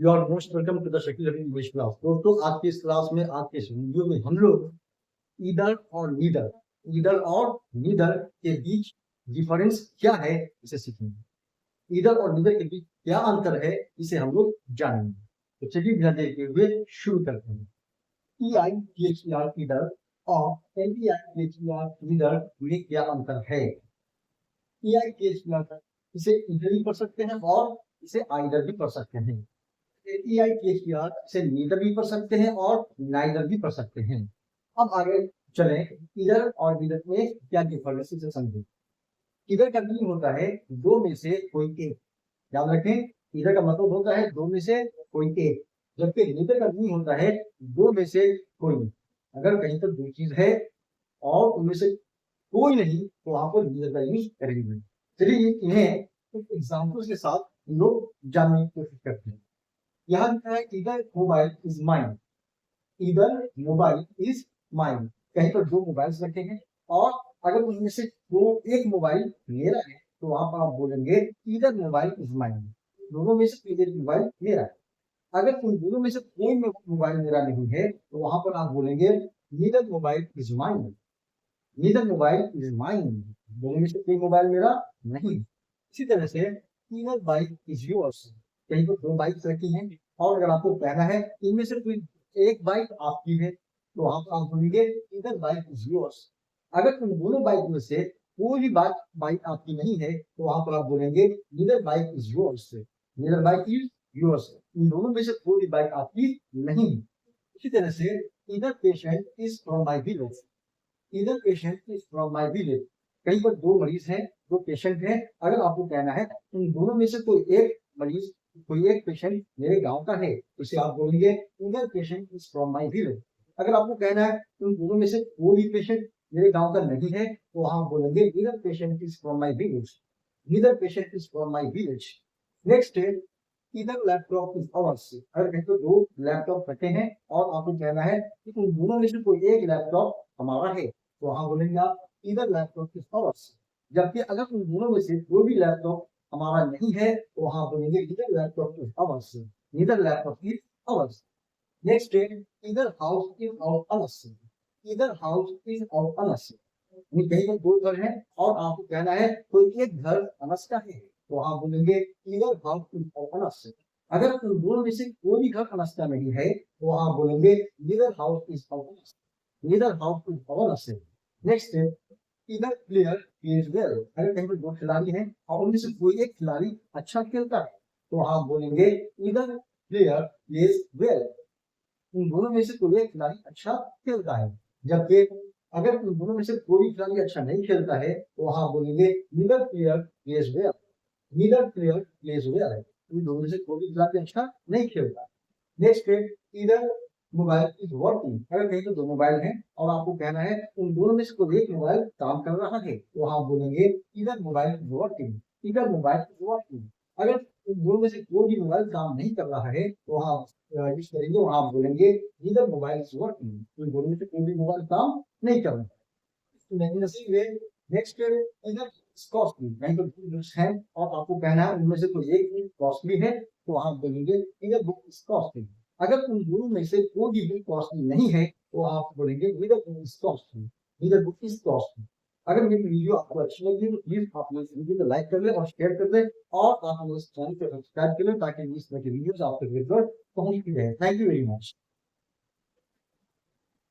You are most welcome to the Shakeel Ravi English class. दोस्तों, आज की इस क्लास में, आज के इस वीडियो में हम लोग ईदर और नीदर के बीच डिफरेंस क्या है इसे सीखेंगे। ईदर और नीदर के बीच क्या अंतर है इसे हम लोग जानेंगे। तो चलिए बिना देर के हुए शुरू करते हैं। EITHER ईदर और NEITHER नीदर में क्या अंतर है। EITHER इसे ईदर भी पढ़ सकते हैं और इसे आइदर भी पढ़ सकते हैं। EITHER इसे नीदर भी पढ़ सकते हैं और नाइदर भी पढ़ सकते हैं। अब आगे चलें, ईदर और नीदर में क्या डिफरेंस है समझें। ईदर का मीनिंग होता है दो में से कोई एक। याद रखें, ईदर का मतलब होता है दो में से कोई एक, जबकि नीदर का मीनिंग होता है दो में से कोई। अगर कहीं पर दो चीज है और उनमें से कोई नहीं तो वहां पर नीदर का यूज करेंगे। चलिए इन्हें कुछ एग्जाम्पल्स के साथ हम लोग जानने की कोशिश करते हैं। यहाँ लिखा है either mobile is mine. Either mobile is mine. कहीं पर दो मोबाइल्स रखे हैं और अगर उनमें से एक मोबाइल मेरा है तो वहां पर आप बोलेंगे ईदर मोबाइल इज माइन। दोनों में से एक मोबाइल मेरा है। अगर उन दोनों में से कोई मोबाइल मेरा नहीं है तो वहां पर आप बोलेंगे neither mobile is mine. Neither mobile is mine. दोनों में से कोई मोबाइल मेरा नहीं। इसी तरह से ईदर बाइक इज योर्स। कहीं पर दो बाइक रखी हैं और अगर आपको कहना है इनमें से कोई एक बाइक आपकी है तो वहां पर आप बोलेंगे ईदर बाइक इज योर्स। अगर उन दोनों बाइक में से कोई भी बाइक आपकी नहीं है तो वहां पर आप बोलेंगे neither bike is yours. Neither bike is yours. इन दोनों में से कोई भी बाइक आपकी नहीं है। इसी तरह से either patient is from my village. Either patient is from my village. कहीं पर दो मरीज हैं, दो पेशेंट हैं, अगर आपको कहना है उन दोनों में से कोई एक मरीज, कोई एक पेशेंट मेरे गांव का है तो इसे आप बोलेंगे either patient is from my village. अगर आपको कहना है उन दोनों में से कोई भी पेशेंट मेरे गांव का नहीं है तो वहां बोलेंगे either patient is from my village. Either patient is from my village. Next है ईदर लैपटॉप इज अवर्स। अगर कहीं पर दो लैपटॉप रखे हैं और आपको कहना है कि उन दोनों में से कोई एक लैपटॉप हमारा है तो वहां बोलेंगे आप ईदर लैपटॉप इज अवर्स। जबकि अगर उन दोनों में से कोई भी लैपटॉप हमारा नहीं है तो वहां बोलेंगे either laptop is ours. Either laptop is ours. Next है either house is our ours. Either house is our ours. कहीं पर दो घर हैं और आपको कहना है कोई एक घर अनस का है तो वहां बोलेंगे either house is our ones. अगर उन दोनों में से कोई भी घर अनस का नहीं है तो वहां बोलेंगे either house is our ones. Either house is our ones. Next है ईदर प्लेयर प्लेज वेल। अगर कहीं पर दो खिलाड़ी हैं और उनमें से कोई एक खिलाड़ी अच्छा खेलता है तो वहां बोलेंगे ईदर प्लेयर प्लेज वेल। उन दोनों में से कोई एक खिलाड़ी अच्छा खेलता है। जबकि अगर उन दोनों में से कोई भी खिलाड़ी अच्छा नहीं खेलता है तो वहां बोलेंगे neither player plays well. Neither player plays well. इन दोनों में से कोई भी खिलाड़ी अच्छा नहीं खेलता। नेक्स्ट है ईदर मोबाइल इज वर्किंग। अगर कहीं तो दो मोबाइल हैं और आपको कहना है उन दोनों में से कोई एक मोबाइल काम कर रहा है तो वहां बोलेंगे either mobile is working. Either mobile is working. अगर उन दोनों में से कोई भी मोबाइल काम नहीं कर रहा है तो वहां यूज करेंगे, वहां बोलेंगे ईदर मोबाइल इज वर्किंग। इन दोनों में से कोई भी मोबाइल काम नहीं कर रहा है। Next either costly. कहीं पर बुक्स हैं और आपको कहना है उनमें से कोई एक कॉस्टली है तो वहां बोलेंगे ईदर बुक इज कॉस्टली। अगर उन दोनों में से कोई भी बुक कॉस्टली नहीं है तो आप बोलेंगे either book is costly. Either book is costly. अगर मेरी वीडियो आपको अच्छी लगी तो प्लीज आप मेरे वीडियो को लाइक कर ले और शेयर कर दे और आप हमारे चैनल को सब्सक्राइब कर ले ताकि इस तरह की वीडियोस आपके घर पर पहुंचती रहे। Thank you very much.